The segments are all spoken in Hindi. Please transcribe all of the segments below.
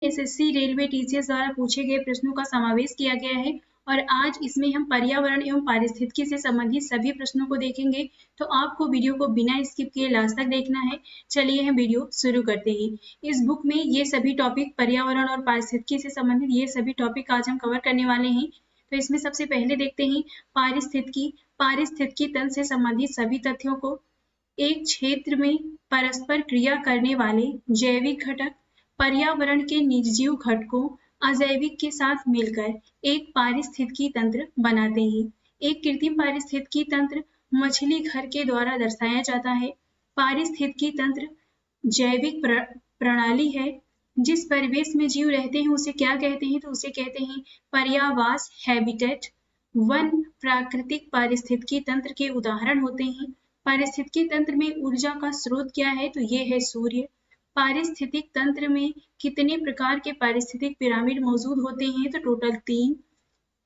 एसएससी, रेलवे, टीसीएस द्वारा पूछे गए प्रश्नों का समावेश किया गया है और आज इसमें हम पर्यावरण एवं पारिस्थितिकी से संबंधित सभी प्रश्नों को देखेंगे। तो आपको वीडियो को बिना स्किप किए लास्ट तक देखना है। चलिए हम वीडियो शुरू करते हैं। इस बुक में ये सभी टॉपिक पर्यावरण और पारिस्थितिकी से संबंधित ये सभी टॉपिक आज हम कवर करने वाले हैं। तो इसमें सबसे पहले देखते हैं पारिस्थितिकी। पारिस्थितिकी तंत्र से संबंधित सभी तथ्यों को एक क्षेत्र में परस्पर क्रिया करने वाले जैविक घटक पर्यावरण के निर्जीव घटकों अजैविक के साथ मिलकर एक पारिस्थितिकी तंत्र बनाते हैं। एक कृत्रिम पारिस्थितिकी तंत्र मछली घर के द्वारा दर्शाया जाता है। पारिस्थितिकी तंत्र जैविक प्रणाली है। जिस परिवेश में जीव रहते हैं उसे क्या कहते हैं? तो उसे कहते हैं पर्यावास, हैबिटेट। वन प्राकृतिक पारिस्थितिकी तंत्र के उदाहरण होते हैं। पारिस्थितिकी तंत्र में ऊर्जा का स्रोत क्या है? तो ये है सूर्य। पारिस्थितिक तंत्र में कितने प्रकार के पारिस्थितिक पिरामिड मौजूद होते हैं? तो टोटल 3।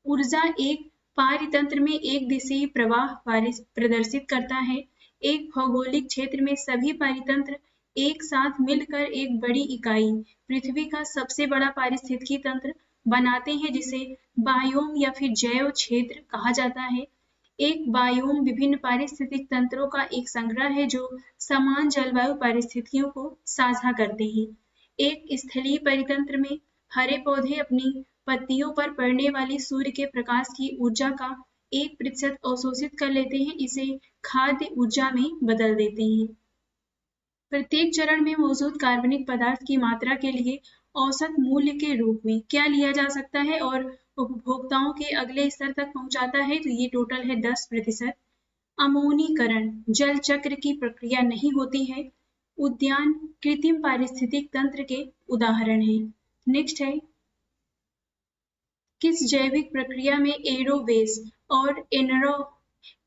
ऊर्जा एक पारितंत्र में एक दिशीय प्रवाह प्रदर्शित करता है। एक भौगोलिक क्षेत्र में सभी पारितंत्र एक साथ मिलकर एक बड़ी इकाई पृथ्वी का सबसे बड़ा पारिस्थितिकी तंत्र बनाते हैं, जिसे बायोम या फिर जैव क्षेत्र कहा जाता है। एक बायोम विभिन्न पारिस्थितिक तंत्रों का एक संग्रह है जो समान जलवायु परिस्थितियों को साझा करते हैं। एक स्थलीय परितंत्र में हरे पौधे अपनी पत्तियों पर पड़ने वाली सूर्य के प्रकाश की ऊर्जा का 1% अवशोषित कर लेते हैं, इसे खाद्य ऊर्जा में बदल देते हैं। प्रत्येक चरण में मौजूद कार्बनिक पदार्थ की मात्रा के लिए औसत मूल्य के रूप में क्या लिया जा सकता है और उपभोक्ताओं के अगले स्तर तक पहुंचाता है? तो ये टोटल है 10%। अमोनीकरण जल चक्र की प्रक्रिया नहीं होती है। उद्यान कृत्रिम पारिस्थितिक तंत्र के उदाहरण हैं। नेक्स्ट है, किस जैविक प्रक्रिया में एरोबेस और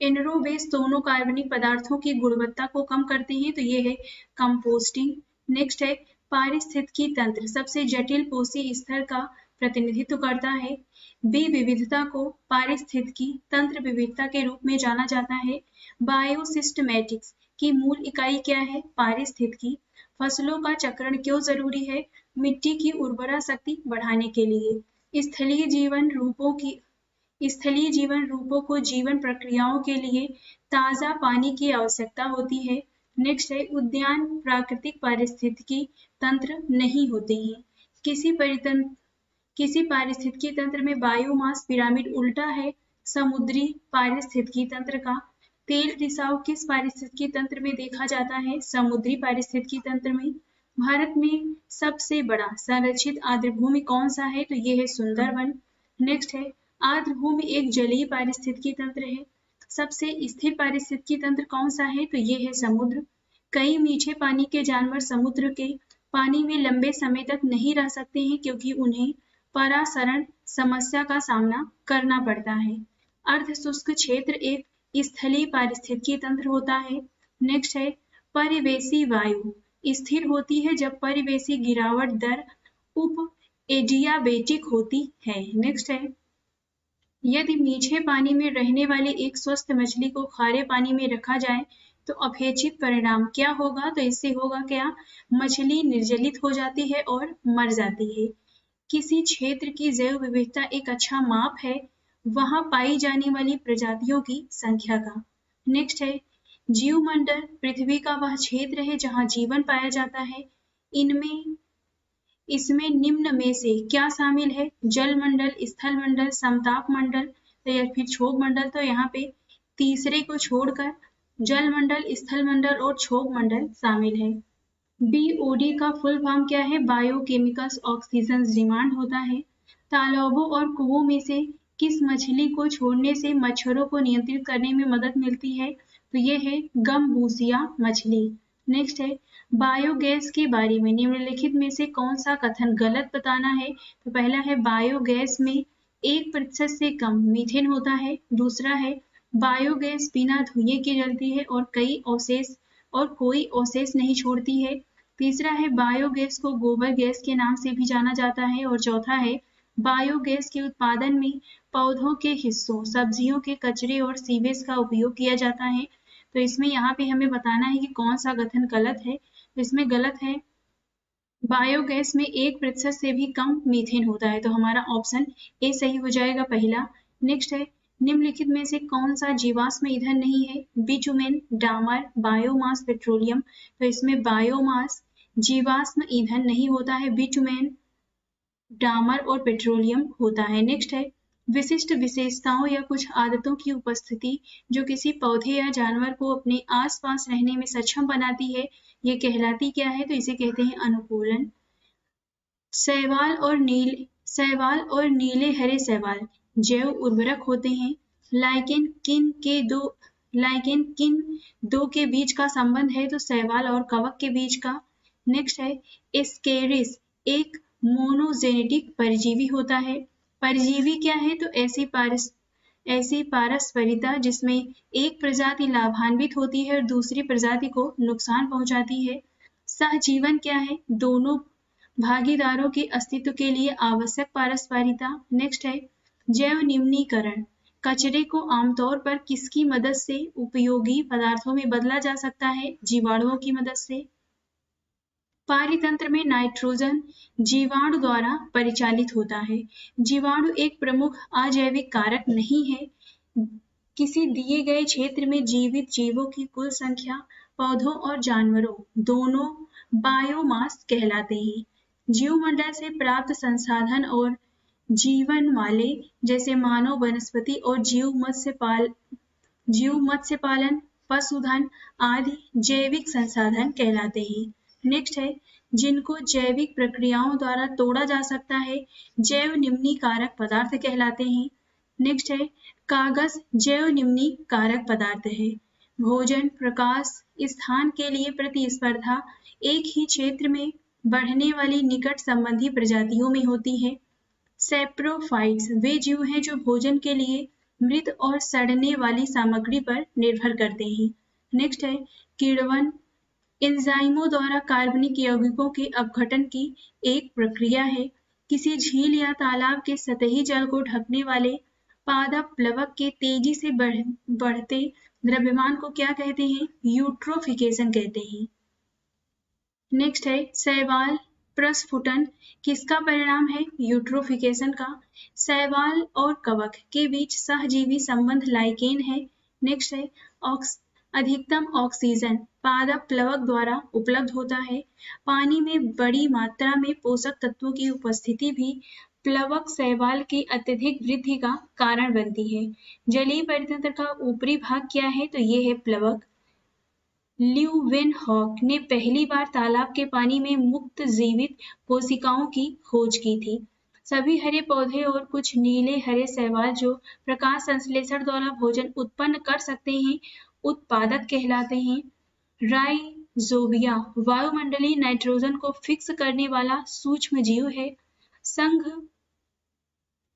एनरोबेस दोनों कार्बनिक पदार्थों की गुणवत्ता को कम करते हैं? तो ये है कंपोस्टिंग। नेक्स्ट है, पारिस्थितिकी तंत्र सबसे जटिल पोषी स्तर का प्रतिनिधित्व करता है। विविधता को पारिस्थितिकी तंत्र विविधता के रूप में जाना जाता है। बायोसिस्टमैटिक्स की मूल इकाई क्या है? पारिस्थितिकी। फसलों का चक्रण क्यों जरूरी है? मिट्टी की उर्वरा शक्ति बढ़ाने के लिए। स्थलीय जीवन रूपों को जीवन प्रक्रियाओं के लिए ताजा पानी की आवश्यकता होती है। नेक्स्ट है, उद्यान प्राकृतिक पारिस्थितिकी तंत्र नहीं होते हैं। किसी पारिस्थितिकी तंत्र में बायोमास पिरामिड उल्टा है। समुद्री पारिस्थितिकी तंत्र का तेल रिसाव किस पारिस्थितिकी तंत्र में देखा जाता है? समुद्री पारिस्थितिकी तंत्र में। भारत में सबसे बड़ा संरक्षित आर्द्रभूमि कौन सा है? तो ये है सुंदरवन। नेक्स्ट है, आर्द्रभूमि एक जलीय पारिस्थितिकी तंत्र है। सबसे स्थिर पारिस्थितिकी तंत्र कौन सा है? तो ये है समुद्र। कई मीठे पानी के जानवर समुद्र के पानी में लंबे समय तक नहीं रह सकते हैं क्योंकि उन्हें परासरण समस्या का सामना करना पड़ता है। अर्ध शुष्क क्षेत्र एक स्थलीय पारिस्थितिकी तंत्र होता है। नेक्स्ट है, परिवेशी वायु स्थिर होती है जब परिवेशी गिरावट दर उप एडियाबेटिक होती है। नेक्स्ट है, यदि मीठे पानी में रहने वाली एक स्वस्थ मछली को खारे पानी में रखा जाए तो अपेक्षित परिणाम क्या होगा? तो इससे होगा क्या? मछली निर्जलित हो जाती है और मर जाती है। किसी क्षेत्र की जैव विविधता एक अच्छा माप है वहां पाई जाने वाली प्रजातियों की संख्या का। नेक्स्ट है, जीवमंडल पृथ्वी का वह क्षेत्र है जहां जीवन पाया जाता है। इसमें निम्न में से क्या शामिल है? जल मंडल, स्थल मंडल, समताप मंडल या फिर क्षोभ मंडल। तो यहाँ पे तीसरे को छोड़कर जल मंडल, स्थल मंडल और क्षोभ मंडल शामिल है। बीओडी का फुल फॉर्म क्या है? बायोकेमिकल ऑक्सीजन डिमांड होता है। तालाबों और कुओं में से किस मछली को छोड़ने से मच्छरों को नियंत्रित करने में मदद मिलती है? तो ये है गमबूसिया मछली। नेक्स्ट है, बायोगैस के बारे में निम्नलिखित में से कौन सा कथन गलत बताना है? तो पहला है, बायोगैस में 1% से कम मीथेन होता है। दूसरा है, बायोगैस बिना धुएं के जलती है और कोई अवशेष नहीं छोड़ती है। तीसरा है, बायोगैस को गोबर गैस के नाम से भी जाना जाता है। और चौथा है, बायोगैस के उत्पादन में पौधों के हिस्सों, सब्जियों के कचरे और सीवेज का उपयोग किया जाता है। तो इसमें यहाँ पे हमें बताना है कि कौन सा कथन गलत है। तो इसमें गलत है, बायोगैस में 1% से भी कम मीथेन होता है, तो हमारा ऑप्शन ए सही हो जाएगा पहला। नेक्स्ट है, निम्नलिखित में से कौन सा जीवाश्म ईंधन नहीं है? बिटुमेन, डामर, बायोमास, पेट्रोलियम। तो इसमें बायोमास जीवाश्म ईंधन नहीं होता है, बिटुमेन, डामर और पेट्रोलियम होता है। नेक्स्ट है, विशिष्ट विशेषताओं या कुछ आदतों की उपस्थिति जो किसी पौधे या जानवर को अपने आसपास रहने में सक्षम बनाती है, ये कहलाती क्या है? तो इसे कहते हैं अनुकूलन। शैवाल और नीले हरे शैवाल जैव उर्वरक होते हैं। लाइकेन किन दो के बीच का संबंध है? तो शैवाल और कवक के बीच का। नेक्स्ट है, एस्केरिस एक मोनोजेनेटिक परजीवी होता है। परजीवी क्या है? तो ऐसी पारस्परिता जिसमें एक प्रजाति लाभान्वित होती है और दूसरी प्रजाति को नुकसान पहुंचाती है। सहजीवन क्या है? दोनों भागीदारों के अस्तित्व के लिए आवश्यक पारस्परिकता। नेक्स्ट है, जैव निम्नीकरण कचरे को आमतौर पर किसकी मदद से उपयोगी पदार्थों में बदला जा सकता है? जीवाणुओं की मदद से। पारितंत्र में नाइट्रोजन जीवाणु द्वारा परिचालित होता है। जीवाणु एक प्रमुख अजैविक कारक नहीं है। किसी दिए गए क्षेत्र में जीवित जीवों की कुल संख्या पौधों और जानवरों दोनों बायोमास कहलाते हैं। जीवमंडल से प्राप्त संसाधन और जीवन वाले जैसे मानव, वनस्पति और जीव मत्स्य पालन, पशुधन आदि जैविक संसाधन कहलाते हैं। नेक्स्ट है, जिनको जैविक प्रक्रियाओं द्वारा तोड़ा जा सकता है, जैव निम्नीकारक पदार्थ कहलाते हैं। नेक्स्ट है, कागज जैव निम्नीकारक पदार्थ है। भोजन, प्रकाश, स्थान के लिए प्रतिस्पर्धा एक ही क्षेत्र में बढ़ने वाली निकट संबंधी प्रजातियों में होती है। सैप्रोफाइट्स वे जीव हैं जो भोजन के लिए मृत और सड़ने वाली सामग्री पर निर्भर करते हैं। नेक्स्ट है, किण्वन एंजाइमों द्वारा कार्बनिक यौगिकों के अपघटन की एक प्रक्रिया है। किसी झील या तालाब के सतही जल को ढकने वाले पादप प्लवक के तेजी से बढ़ते द्रव्यमान को क्या कहते हैं? यूट्रोफिकेशन कहते हैं। नेक्स्ट है, शैवाल प्रस्फुटन किसका परिणाम है? यूट्रोफिकेशन का। शैवाल और कवक के बीच सहजीवी संबंध लाइकेन है। नेक्स्ट है, अधिकतम ऑक्सीजन पादप प्लवक द्वारा उपलब्ध होता है। पानी में बड़ी मात्रा में पोषक तत्वों की उपस्थिति भी प्लवक शैवाल की अत्यधिक वृद्धि का कारण बनती है। जलीय परितंत्र का ऊपरी भाग क्या है? तो ये है प्लवक। ल्यूवेनहॉक ने पहली बार तालाब के पानी में मुक्त जीवित कोशिकाओं की खोज की थी। सभी हरे पौधे और कुछ नीले हरे शैवाल जो प्रकाश संश्लेषण द्वारा भोजन उत्पन्न कर सकते हैं, उत्पादक कहलाते हैं। राइजोबिया वायुमंडलीय नाइट्रोजन को फिक्स करने वाला सूक्ष्म जीव है।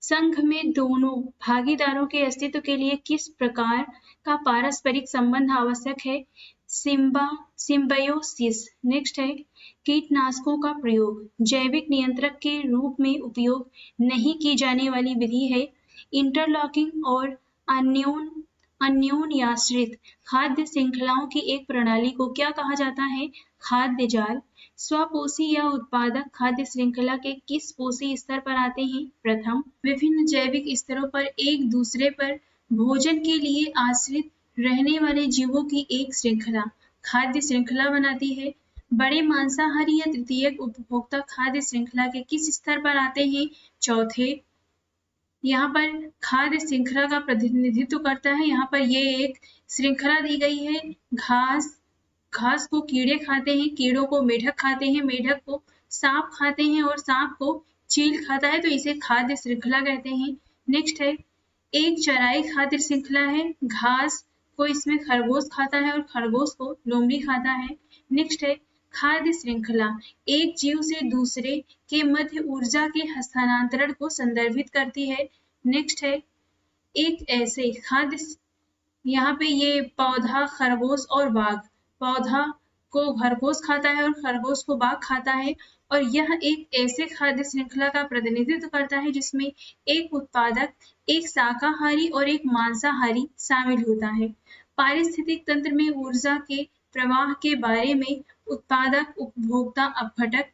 संघ में दोनों भागीदारों के अस्तित्व के लिए किस प्रकार का पारस्परिक संबंध आवश्यक है? सिम्बायोसिस। नेक्स्ट है, कीटनाशकों का प्रयोग जैविक नियंत्रक के रूप में उपयोग नहीं की जाने वाली विधि है। इंटरलॉकिंग और अन्योन्याश्रित खाद्य श्रृंखलाओं की एक प्रणाली को क्या कहा जाता है? खाद्य जाल। स्वपोषी या उत्पादक खाद्य श्रृंखला के किस पोषी स्तर पर आते हैं? प्रथम। विभिन्न जैविक स्तरों पर एक दूसरे पर भोजन के लिए आश्रित रहने वाले जीवों की एक श्रृंखला खाद्य श्रृंखला बनाती है। बड़े मांसाहारी या तृतीयक उपभोक्ता खाद्य श्रृंखला के किस स्तर पर आते हैं? चौथे। यहाँ पर खाद्य श्रृंखला का प्रतिनिधित्व करता है। यहाँ पर ये एक श्रृंखला दी गई है। घास को कीड़े खाते हैं, कीड़ों को मेढक खाते हैं, मेढक को सांप खाते हैं और सांप को चील खाता है, तो इसे खाद्य श्रृंखला कहते हैं। नेक्स्ट है, एक चराई खाद्य श्रृंखला है। घास को इसमें खरगोश खाता है और खरगोश को लोमड़ी खाता है। नेक्स्ट है, खाद्य श्रृंखला एक जीव से दूसरे के मध्य ऊर्जा के हस्तांतरण को संदर्भित करती है। नेक्स्ट है, एक ऐसे खाद्य, यहाँ पे ये पौधा, खरगोश और बाघ, पौधा को खरगोश खाता है और खरगोश को बाघ खाता है, और यह एक ऐसे खाद्य श्रृंखला का प्रतिनिधित्व करता है जिसमें एक उत्पादक, एक शाकाहारी और एक मांसाहारी शामिल होता है। पारिस्थितिक तंत्र में ऊर्जा के प्रवाह के बारे में उत्पादक, उपभोक्ता, अपघटक